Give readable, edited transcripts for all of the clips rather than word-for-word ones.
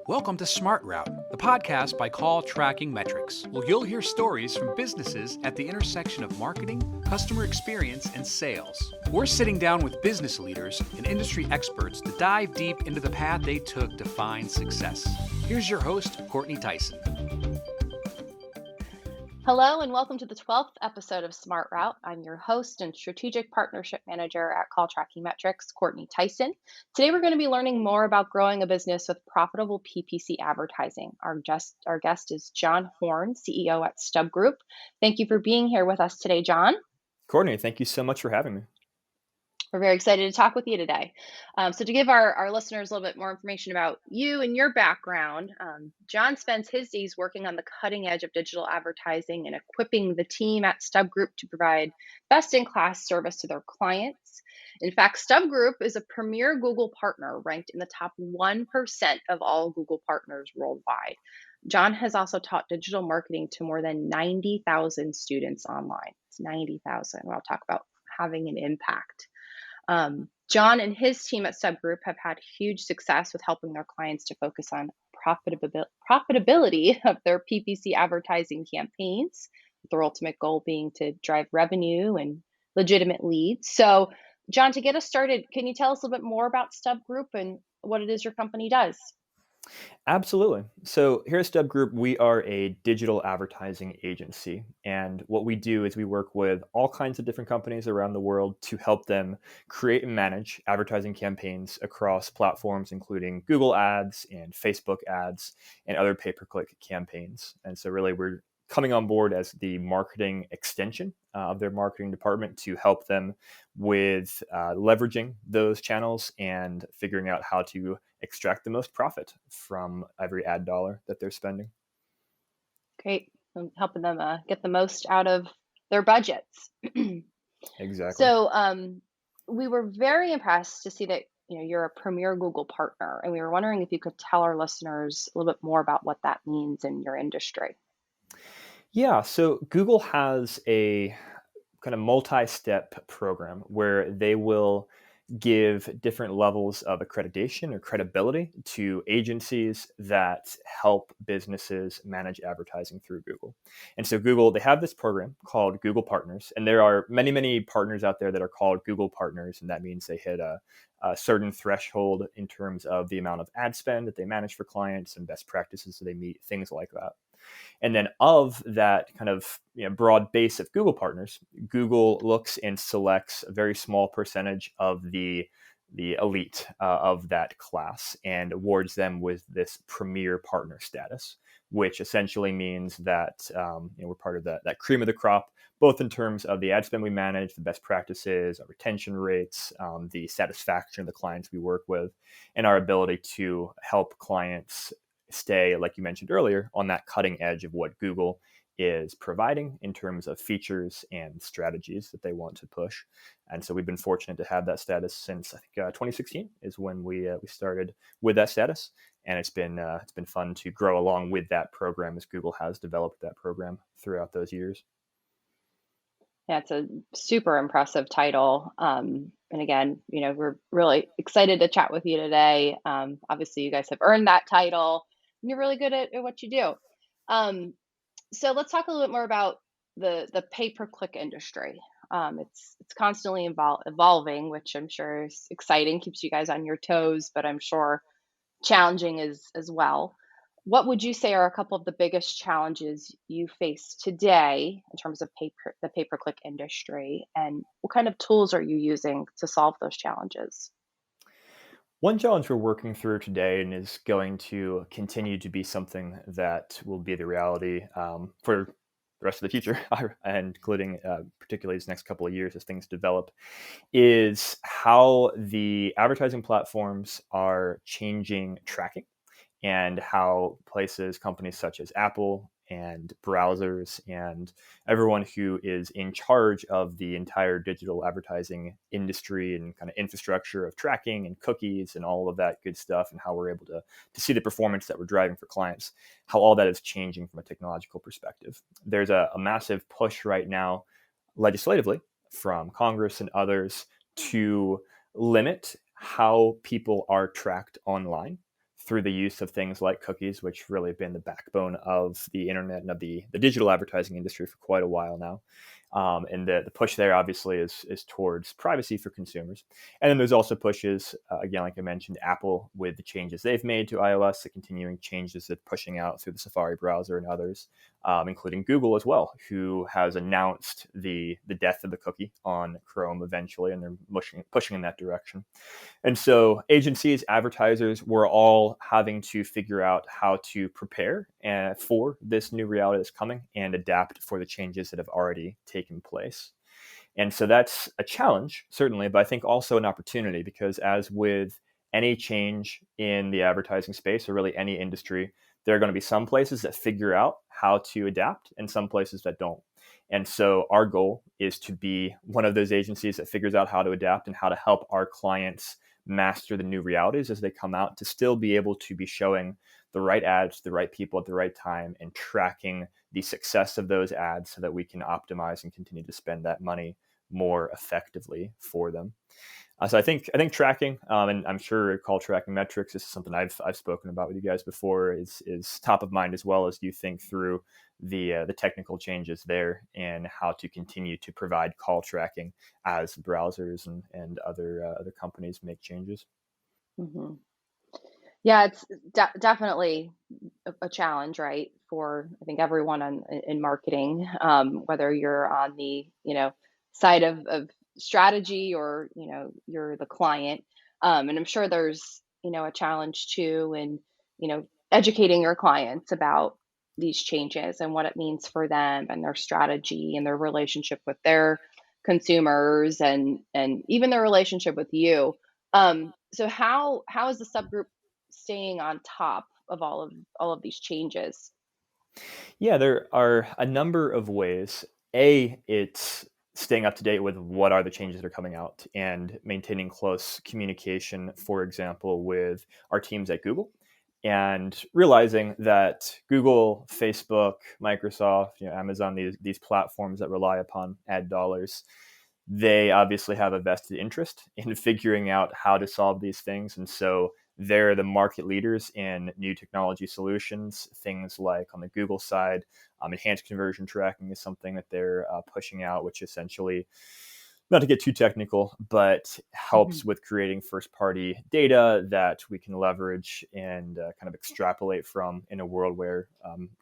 Welcome to Smart Route, the podcast by CallTrackingMetrics, where you'll hear stories from businesses at the intersection of marketing, customer experience, and sales. We're sitting down with business leaders and industry experts to dive deep into the path they took to find success. Here's your host, Courtney Tyson. Hello and welcome to the 12th episode of Smart Route. I'm your host and strategic partnership manager at CallTrackingMetrics, Courtney Tyson. Today we're going to be learning more about growing a business with profitable PPC advertising. Our guest is John Horn, CEO at StubGroup. Thank you for being here with us today, John. Courtney, thank you so much for having me. We're very excited to talk with you today. So to give our listeners a little bit more information about you and your background, John spends his days working on the cutting edge of digital advertising and equipping the team at StubGroup to provide best-in-class service to their clients. In fact, StubGroup is a premier Google partner ranked in the top 1% of all Google partners worldwide. John has also taught digital marketing to more than 90,000 students online. It's 90,000. I'll talk about having an impact. John and his team at StubGroup have had huge success with helping their clients to focus on profitability of their PPC advertising campaigns, with their ultimate goal being to drive revenue and legitimate leads. So, John, to get us started, can you tell us a little bit more about StubGroup and what it is your company does? Absolutely. So here at StubGroup, we are a digital advertising agency. And what we do is we work with all kinds of different companies around the world to help them create and manage advertising campaigns across platforms, including Google Ads and Facebook ads and other pay-per-click campaigns. And so really we're coming on board as the marketing extension of their marketing department to help them with leveraging those channels and figuring out how to extract the most profit from every ad dollar that they're spending. Great. Helping them get the most out of their budgets. Exactly. So we were very impressed to see that you're a premier Google partner, and we were wondering if you could tell our listeners a little bit more about what that means in your industry. Yeah, so Google has a kind of multi-step program where they will give different levels of accreditation or credibility to agencies that help businesses manage advertising through Google. And so Google, they have this program called Google Partners, and there are many, many partners out there that are called Google Partners, and that means they hit a certain threshold in terms of the amount of ad spend that they manage for clients and best practices that they meet, things like that. And then of that kind of broad base of Google partners, Google looks and selects a very small percentage of the elite of that class and awards them with this premier partner status, which essentially means that we're part of that cream of the crop, both in terms of the ad spend we manage, the best practices, our retention rates, the satisfaction of the clients we work with, and our ability to help clients stay, like you mentioned earlier, on that cutting edge of what Google is providing in terms of features and strategies that they want to push. And so we've been fortunate to have that status since I think 2016 is when we started with that status, and it's been fun to grow along with that program as Google has developed that program throughout those years. Yeah, it's a super impressive title. And again, we're really excited to chat with you today. Obviously, you guys have earned that title, and you're really good at what you do. So let's talk a little bit more about the pay-per-click industry. It's constantly evolving, which I'm sure is exciting, keeps you guys on your toes, but I'm sure challenging as well. What would you say are a couple of the biggest challenges you face today in terms of the pay-per-click industry, and what kind of tools are you using to solve those challenges? One challenge we're working through today and is going to continue to be something that will be the reality for the rest of the future, and including particularly these next couple of years as things develop, is how the advertising platforms are changing tracking and how companies such as Apple and browsers and everyone who is in charge of the entire digital advertising industry and kind of infrastructure of tracking and cookies and all of that good stuff, and how we're able to see the performance that we're driving for clients, how all that is changing from a technological perspective. There's a massive push right now legislatively from Congress and others to limit how people are tracked online through the use of things like cookies, which really have been the backbone of the internet and of the digital advertising industry for quite a while now. And the push there obviously is towards privacy for consumers. And then there's also pushes, again, like I mentioned, Apple with the changes they've made to iOS, the continuing changes that pushing out through the Safari browser and others, including Google as well, who has announced the death of the cookie on Chrome eventually, and they're pushing in that direction. And so agencies, advertisers, were all having to figure out how to prepare for this new reality that's coming and adapt for the changes that have already taken place. And so that's a challenge, certainly, but I think also an opportunity, because as with any change in the advertising space or really any industry, there are going to be some places that figure out how to adapt and some places that don't. And so our goal is to be one of those agencies that figures out how to adapt and how to help our clients master the new realities as they come out, to still be able to be showing the right ads to the right people at the right time and tracking the success of those ads so that we can optimize and continue to spend that money more effectively for them. So I think tracking, and I'm sure call tracking metrics is something I've spoken about with you guys before, is top of mind, as well as you think through the technical changes there and how to continue to provide call tracking as browsers and other companies make changes. Hmm. Yeah, it's definitely a challenge, right? For I think everyone in marketing, whether you're on the side of strategy or you're the client, and I'm sure there's a challenge too in educating your clients about these changes and what it means for them and their strategy and their relationship with their consumers and even their relationship with you. So how is the subgroup staying on top of all of these changes? Yeah, there are a number of ways. It's staying up to date with what are the changes that are coming out and maintaining close communication, for example, with our teams at Google, and realizing that Google, Facebook, Microsoft, Amazon, these platforms that rely upon ad dollars, they obviously have a vested interest in figuring out how to solve these things. And so they're the market leaders in new technology solutions, things like on the Google side, enhanced conversion tracking is something that they're pushing out, which essentially, not to get too technical, but Hmm. helps with creating first party data that we can leverage and kind of extrapolate from in a world where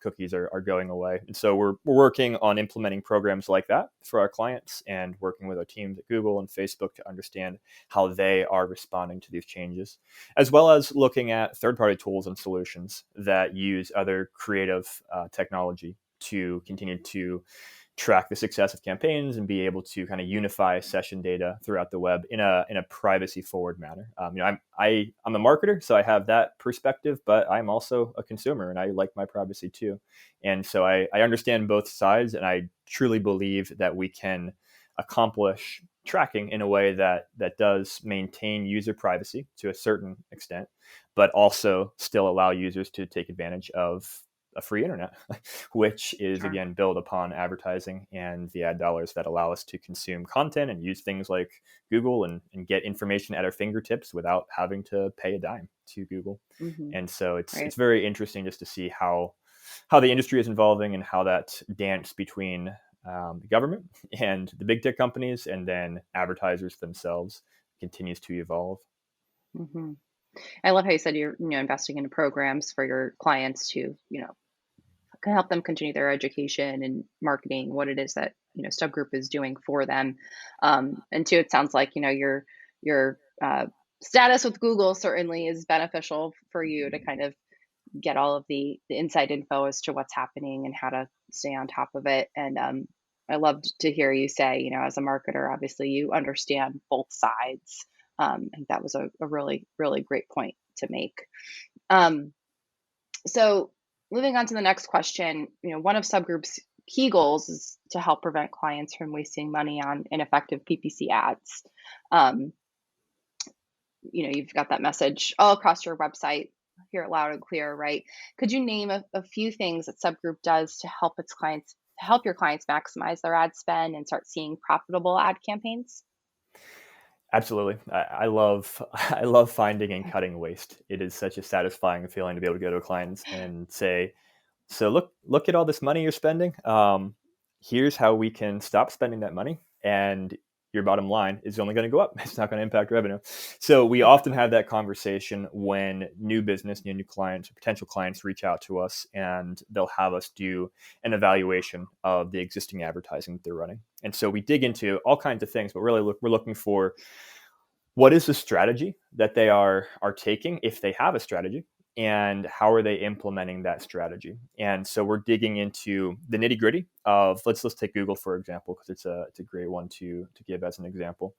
cookies are going away. And so we're working on implementing programs like that for our clients and working with our teams at Google and Facebook to understand how they are responding to these changes, as well as looking at third party tools and solutions that use other creative technology to continue to track the success of campaigns and be able to kind of unify session data throughout the web in a privacy forward manner. I'm a marketer, so I have that perspective, but I'm also a consumer and I like my privacy too. And so I understand both sides, and I truly believe that we can accomplish tracking in a way that does maintain user privacy to a certain extent, but also still allow users to take advantage of a free internet, which is Sure. again built upon advertising and the ad dollars that allow us to consume content and use things like Google and get information at our fingertips without having to pay a dime to Google. Hmm. And so it's Right. very interesting just to see how the industry is evolving and how that dance between the government and the big tech companies and then advertisers themselves continues to evolve. Hmm. I love how you said you're investing into programs for your clients to can help them continue their education and marketing what it is that StubGroup is doing for them. And two, it sounds like your status with Google certainly is beneficial for you to kind of get all of the inside info as to what's happening and how to stay on top of it. And I loved to hear you say, as a marketer, obviously you understand both sides. I think that was a really, really great point to make. Um, so moving on to the next question, one of subgroups key goals is to help prevent clients from wasting money on ineffective PPC ads. Um, you've got that message all across your website, hear it loud and clear, right? Could you name a few things that subgroup does to help your clients maximize their ad spend and start seeing profitable ad campaigns? Absolutely. I love I love finding and cutting waste. It is such a satisfying feeling to be able to go to a client and say, so look at all this money you're spending. Here's how we can stop spending that money, and your bottom line is only going to go up. It's not going to impact revenue. So we often have that conversation when new business, new clients, or potential clients reach out to us, and they'll have us do an evaluation of the existing advertising that they're running. And so we dig into all kinds of things, but really we're looking for what is the strategy that they are taking, if they have a strategy, and how are they implementing that strategy. And so we're digging into the nitty gritty of, let's take Google for example, because it's a great one to give as an example.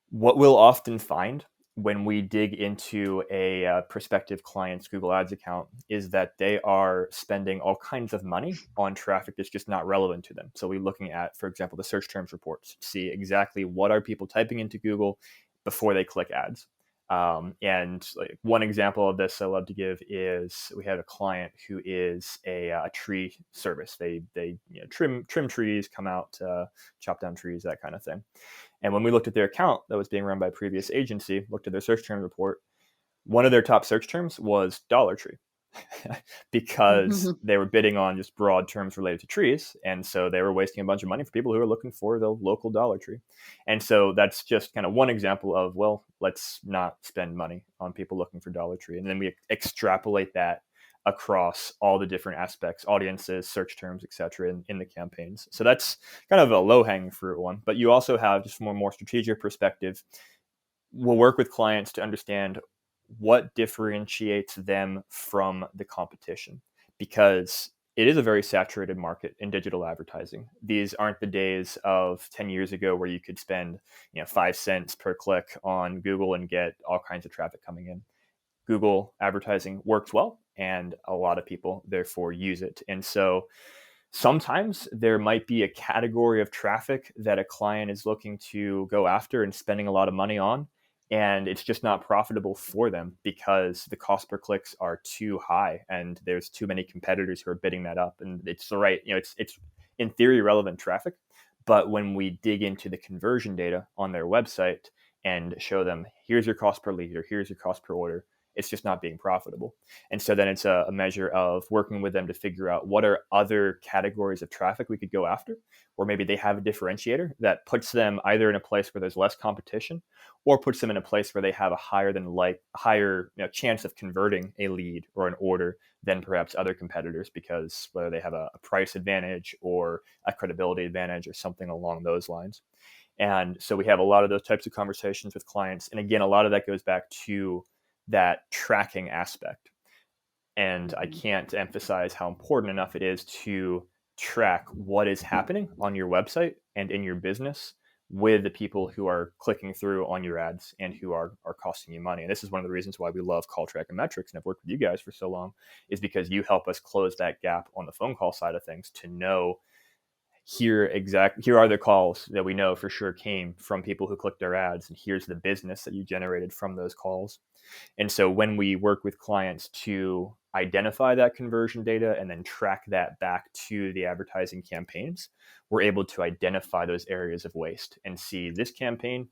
What we'll often find when we dig into a prospective client's Google Ads account is that they are spending all kinds of money on traffic that's just not relevant to them. So we're looking at, for example, the search terms reports, see exactly what are people typing into Google before they click ads. And like one example of this I love to give is we had a client who is a tree service. They trim trees, come out, chop down trees, that kind of thing. And when we looked at their account that was being run by a previous agency, looked at their search term report, one of their top search terms was Dollar Tree because they were bidding on just broad terms related to trees. And so they were wasting a bunch of money for people who are looking for the local Dollar Tree. And so that's just kind of one example of, well, let's not spend money on people looking for Dollar Tree. And then we extrapolate that across all the different aspects, audiences, search terms, et cetera, in the campaigns. So that's kind of a low-hanging fruit one. But you also have, just from a more strategic perspective, we'll work with clients to understand what differentiates them from the competition, because it is a very saturated market in digital advertising. These aren't the days of 10 years ago where you could spend 5 cents per click on Google and get all kinds of traffic coming in. Google advertising works well, and a lot of people therefore use it. And so sometimes there might be a category of traffic that a client is looking to go after and spending a lot of money on, and it's just not profitable for them because the cost per clicks are too high and there's too many competitors who are bidding that up. And it's the right, it's in theory relevant traffic, but when we dig into the conversion data on their website and show them, here's your cost per lead or here's your cost per order, it's just not being profitable. And so then it's a measure of working with them to figure out what are other categories of traffic we could go after, or maybe they have a differentiator that puts them either in a place where there's less competition, or puts them in a place where they have a higher chance of converting a lead or an order than perhaps other competitors, because whether they have a price advantage or a credibility advantage or something along those lines. And so we have a lot of those types of conversations with clients. And again, a lot of that goes back to that tracking aspect. And I can't emphasize how important enough it is to track what is happening on your website and in your business with the people who are clicking through on your ads and who are costing you money. And this is one of the reasons why we love CallTrackingMetrics and I've worked with you guys for so long, is because you help us close that gap on the phone call side of things to know, here are the calls that we know for sure came from people who clicked our ads, and here's the business that you generated from those calls. And so when we work with clients to identify that conversion data and then track that back to the advertising campaigns, we're able to identify those areas of waste and see, this campaign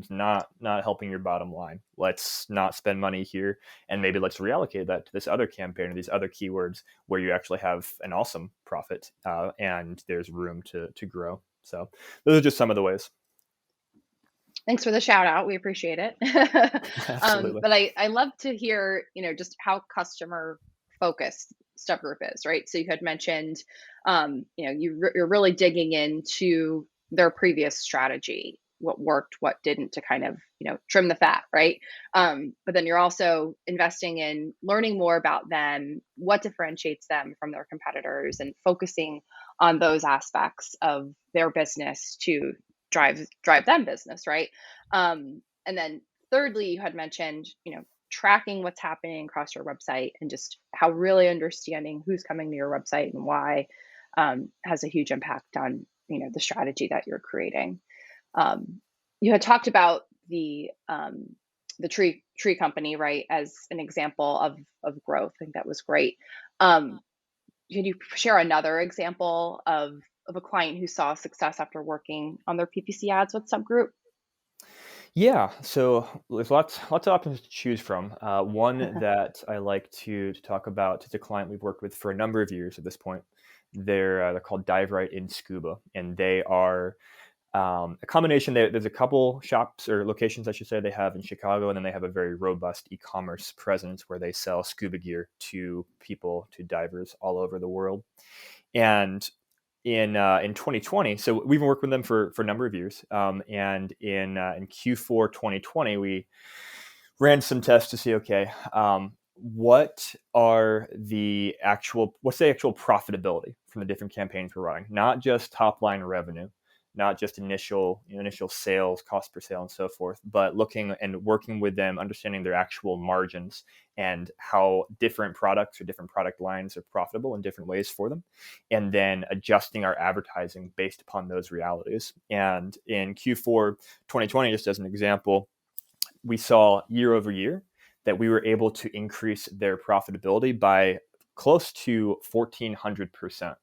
not helping your bottom line. Let's not spend money here, and maybe let's reallocate that to this other campaign or these other keywords where you actually have an awesome profit and there's room to grow. So those are just some of the ways. Thanks for the shout out. We appreciate it. Absolutely. But I love to hear, just how customer focused StubGroup is, right? So you had mentioned, you're really digging into their previous strategy, what worked, what didn't, to kind of, trim the fat, right? But then you're also investing in learning more about them, what differentiates them from their competitors, and focusing on those aspects of their business to drive them business, right? And then thirdly, you had mentioned, tracking what's happening across your website, and just how really understanding who's coming to your website and why has a huge impact on the strategy that you're creating. You had talked about the tree company, right, as an example of growth. I think that was great. Can you share another example of a client who saw success after working on their PPC ads with StubGroup? Yeah, so there's lots of options to choose from. One that I like to talk about is a client we've worked with for a number of years at this point. They're called Dive Right in Scuba, and they are a combination. There's a couple shops or locations, I should say, they have in Chicago, and then they have a very robust e-commerce presence where they sell scuba gear to people, to divers all over the world. And in 2020, so we've been working with them for a number of years. And in Q4 2020, we ran some tests to see, okay, what's the actual profitability from the different campaigns we're running? Not just top line revenue, not just initial sales, cost per sale, and so forth, but looking and working with them, understanding their actual margins and how different products or different product lines are profitable in different ways for them, and then adjusting our advertising based upon those realities. And in Q4 2020, just as an example, we saw year over year that we were able to increase their profitability by close to 1,400%.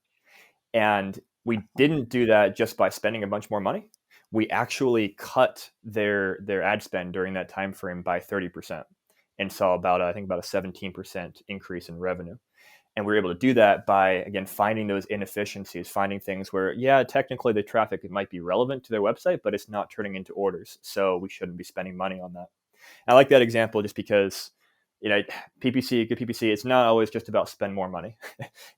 And we didn't do that just by spending a bunch more money. We actually cut their ad spend during that time frame by 30% and saw I think about a 17% increase in revenue. And we were able to do that by, again, finding those inefficiencies, finding things where, yeah, technically the traffic, it might be relevant to their website, but it's not turning into orders. So we shouldn't be spending money on that. I like that example just because, PPC, good PPC, it's not always just about spend more money.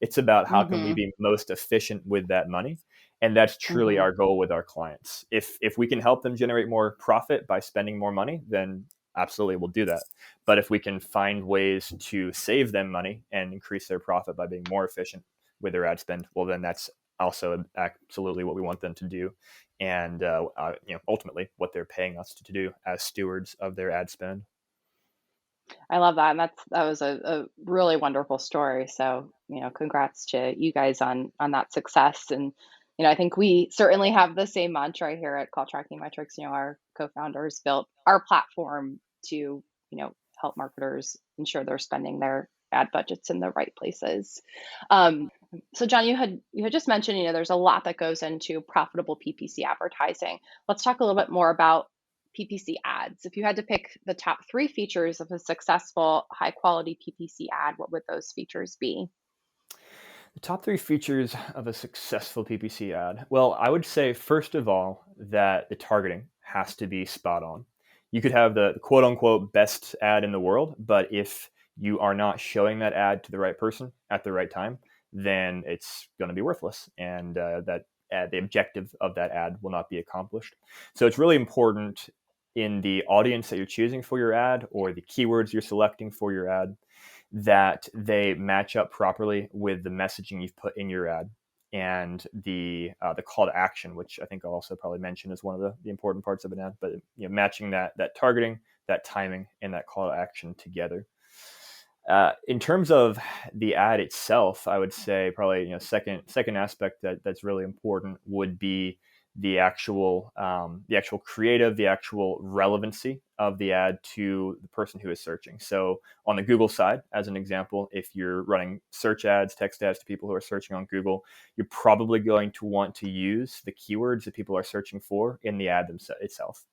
It's about how can we Mm-hmm. be most efficient with that money. And that's truly Mm-hmm. our goal with our clients. If we can help them generate more profit by spending more money, then absolutely we'll do that. But if we can find ways to save them money and increase their profit by being more efficient with their ad spend, well, then that's also absolutely what we want them to do. And ultimately what they're paying us to do as stewards of their ad spend. I love that, and that was a really wonderful story. So, congrats to you guys on that success. And I think we certainly have the same mantra here at Call Tracking Metrics. Our co-founders built our platform to help marketers ensure they're spending their ad budgets in the right places. Um, so, John, you had just mentioned there's a lot that goes into profitable PPC advertising. Let's talk a little bit more about PPC ads. If you had to pick the top three features of a successful, high quality PPC ad, what would those features be? The top three features of a successful PPC ad. Well, I would say, first of all, that the targeting has to be spot on. You could have the quote unquote best ad in the world, but if you are not showing that ad to the right person at the right time, then it's going to be worthless. And the objective of that ad will not be accomplished. So it's really important in the audience that you're choosing for your ad or the keywords you're selecting for your ad that they match up properly with the messaging you've put in your ad and the call to action, which I think I'll also probably mention is one of the important parts of an ad. But matching that targeting, that timing, and that call to action together. In terms of the ad itself, I would say probably second aspect that's really important would be the actual creative, the actual relevancy of the ad to the person who is searching. So on the Google side, as an example, if you're running search ads, text ads to people who are searching on Google, you're probably going to want to use the keywords that people are searching for in the ad itself.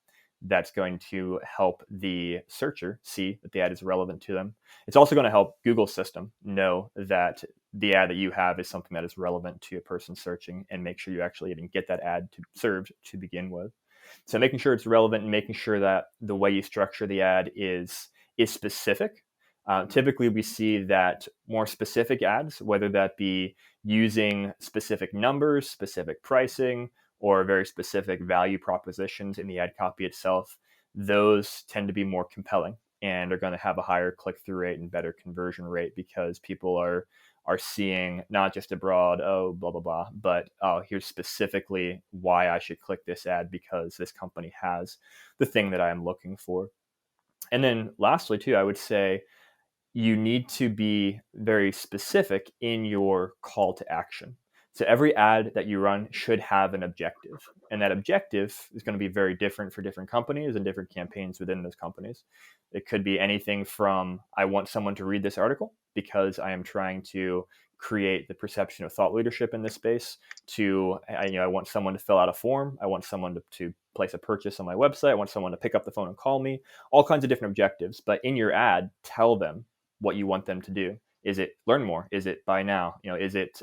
That's going to help the searcher see that the ad is relevant to them. It's also going to help Google's system know that the ad that you have is something that is relevant to a person searching, and make sure you actually even get that ad served to begin with. So making sure it's relevant and making sure that the way you structure the ad is specific. Typically, we see that more specific ads, whether that be using specific numbers, specific pricing, or very specific value propositions in the ad copy itself, those tend to be more compelling and are going to have a higher click-through rate and better conversion rate because people are seeing not just a broad, oh, blah, blah, blah, but here's specifically why I should click this ad because this company has the thing that I am looking for. And then lastly, too, I would say you need to be very specific in your call to action. So every ad that you run should have an objective. And that objective is going to be very different for different companies and different campaigns within those companies. It could be anything from, I want someone to read this article because I am trying to create the perception of thought leadership in this space, to I want someone to fill out a form. I want someone to place a purchase on my website. I want someone to pick up the phone and call me, all kinds of different objectives. But in your ad, tell them what you want them to do. Is it learn more? Is it buy now? Is it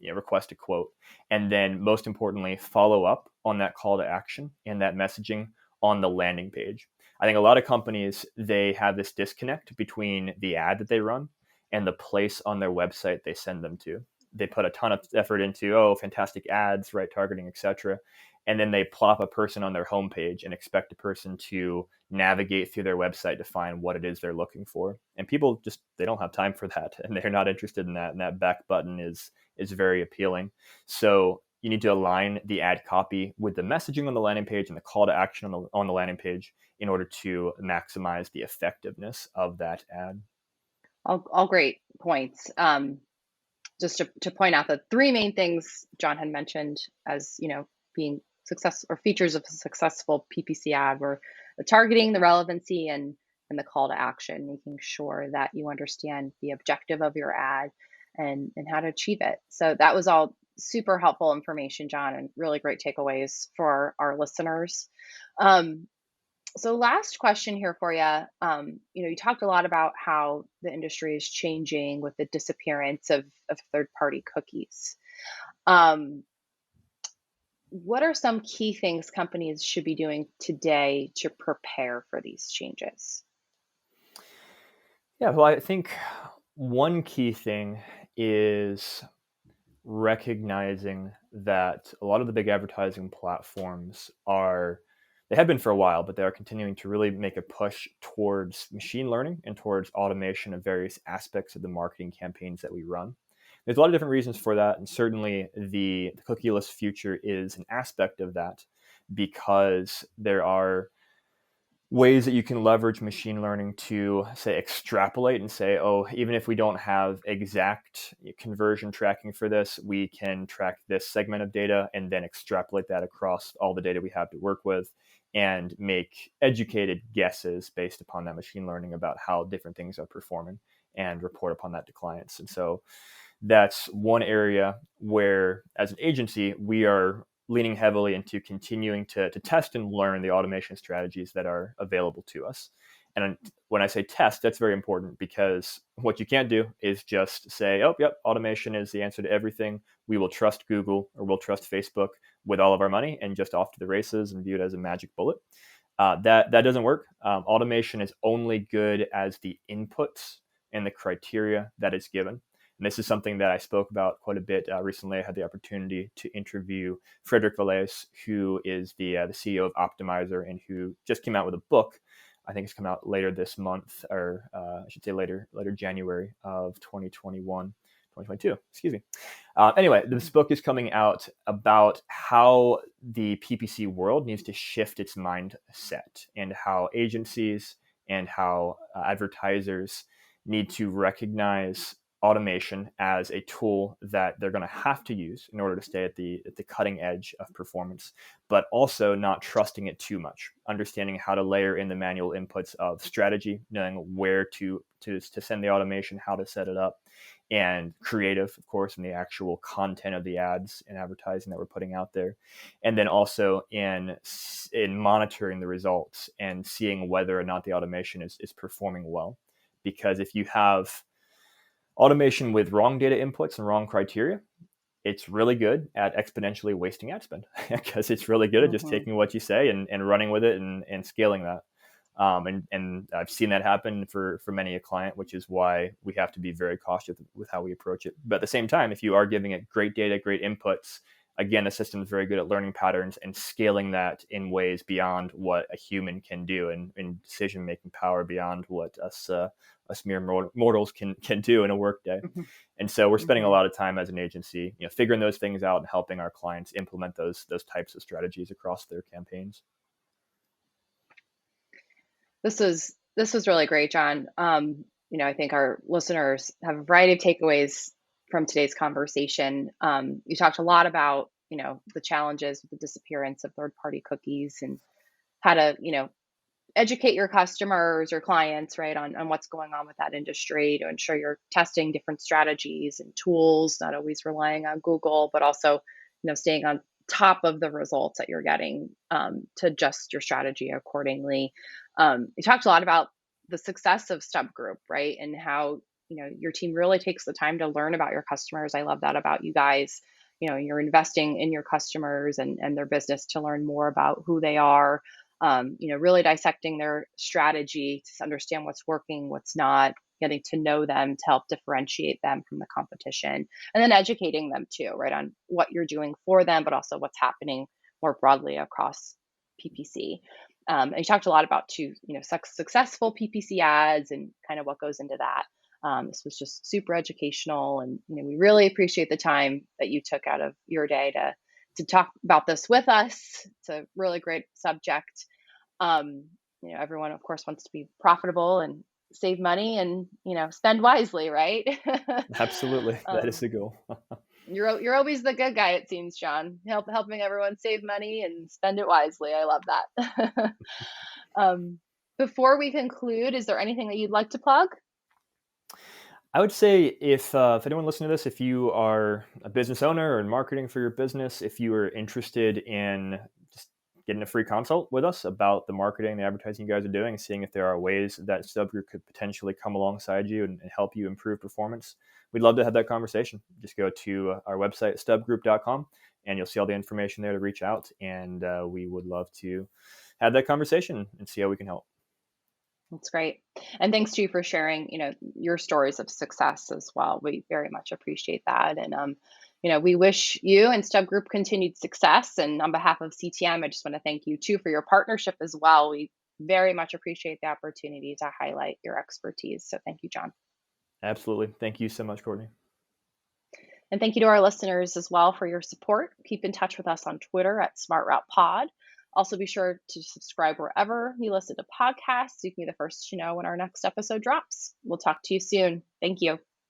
request a quote? And then most importantly, follow up on that call to action and that messaging on the landing page. I think a lot of companies, they have this disconnect between the ad that they run and the place on their website they send them to. They put a ton of effort into, fantastic ads, right targeting, etc. And then they plop a person on their homepage and expect a person to navigate through their website to find what it is they're looking for. And people just, they don't have time for that, and they're not interested in that. And that back button is very appealing. So you need to align the ad copy with the messaging on the landing page and the call to action on the landing page in order to maximize the effectiveness of that ad. All great points. Just to point out the three main things John had mentioned as, being success or features of a successful PPC ad were the targeting, the relevancy, and the call to action, making sure that you understand the objective of your ad and how to achieve it. So that was all super helpful information, John, and really great takeaways for our listeners. So last question here for you. You talked a lot about how the industry is changing with the disappearance of third-party cookies. What are some key things companies should be doing today to prepare for these changes? Yeah, well, I think one key thing is recognizing that a lot of the big advertising platforms they have been for a while, but they are continuing to really make a push towards machine learning and towards automation of various aspects of the marketing campaigns that we run. There's a lot of different reasons for that, and certainly the cookieless future is an aspect of that, because there are ways that you can leverage machine learning to, say, extrapolate and say, even if we don't have exact conversion tracking for this, we can track this segment of data and then extrapolate that across all the data we have to work with and make educated guesses based upon that machine learning about how different things are performing and report upon that to clients. And so that's one area where, as an agency, we are leaning heavily into continuing to test and learn the automation strategies that are available to us. And when I say test, that's very important, because what you can't do is just say, automation is the answer to everything. We will trust Google or we'll trust Facebook with all of our money and just off to the races and view it as a magic bullet. That doesn't work. Automation is only good as the inputs and the criteria that it's given. And this is something that I spoke about quite a bit recently. I had the opportunity to interview Frederick Valles, who is the CEO of Optimizer and who just came out with a book. I think it's come out later this month, or I should say later January of 2022, excuse me. Anyway, this book is coming out about how the PPC world needs to shift its mindset and how agencies and how advertisers need to recognize automation as a tool that they're going to have to use in order to stay at the cutting edge of performance, but also not trusting it too much, understanding how to layer in the manual inputs of strategy, knowing where to send the automation, how to set it up, and creative, of course, in the actual content of the ads and advertising that we're putting out there. And then also in monitoring the results and seeing whether or not the automation is performing well. Because if you have automation with wrong data inputs and wrong criteria, it's really good at exponentially wasting ad spend, because it's really good at just taking what you say and running with it and scaling that. And I've seen that happen for many a client, which is why we have to be very cautious with how we approach it. But at the same time, if you are giving it great data, great inputs, again, the system is very good at learning patterns and scaling that in ways beyond what a human can do, and decision-making power beyond what us mere mortals can do in a workday. And so we're spending a lot of time as an agency, figuring those things out and helping our clients implement those types of strategies across their campaigns. This was really great, John. I think our listeners have a variety of takeaways from today's conversation. You talked a lot about, the challenges with the disappearance of third-party cookies and how to, educate your customers or clients, right, on what's going on with that industry to ensure you're testing different strategies and tools, not always relying on Google, but also, staying on top of the results that you're getting, to adjust your strategy accordingly. You talked a lot about the success of StubGroup, right? And how, your team really takes the time to learn about your customers. I love that about you guys. You're investing in your customers and their business to learn more about who they are, really dissecting their strategy to understand what's working, what's not, getting to know them to help differentiate them from the competition, and then educating them too, right, on what you're doing for them, but also what's happening more broadly across PPC. And you talked a lot about too, successful PPC ads and kind of what goes into that. This was just super educational, and we really appreciate the time that you took out of your day to talk about this with us. It's a really great subject. Everyone, of course, wants to be profitable and save money and spend wisely, right? Absolutely. That is um, the goal. you're always the good guy, it seems, John, helping everyone save money and spend it wisely. I love that. um, Before we conclude, is there anything that you'd like to plug? I would say if anyone listening to this, if you are a business owner or in marketing for your business, if you are interested in just getting a free consult with us about the marketing, the advertising you guys are doing, and seeing if there are ways that StubGroup could potentially come alongside you and help you improve performance, we'd love to have that conversation. Just go to our website, stubgroup.com, and you'll see all the information there to reach out. And we would love to have that conversation and see how we can help. That's great. And thanks to you for sharing, your stories of success as well. We very much appreciate that. And, we wish you and Stub Group continued success. And on behalf of CTM, I just want to thank you too for your partnership as well. We very much appreciate the opportunity to highlight your expertise. So thank you, John. Absolutely. Thank you so much, Courtney. And thank you to our listeners as well for your support. Keep in touch with us on Twitter at SmartRoutePod. Also, be sure to subscribe wherever you listen to podcasts so you can be the first to know when our next episode drops. We'll talk to you soon. Thank you.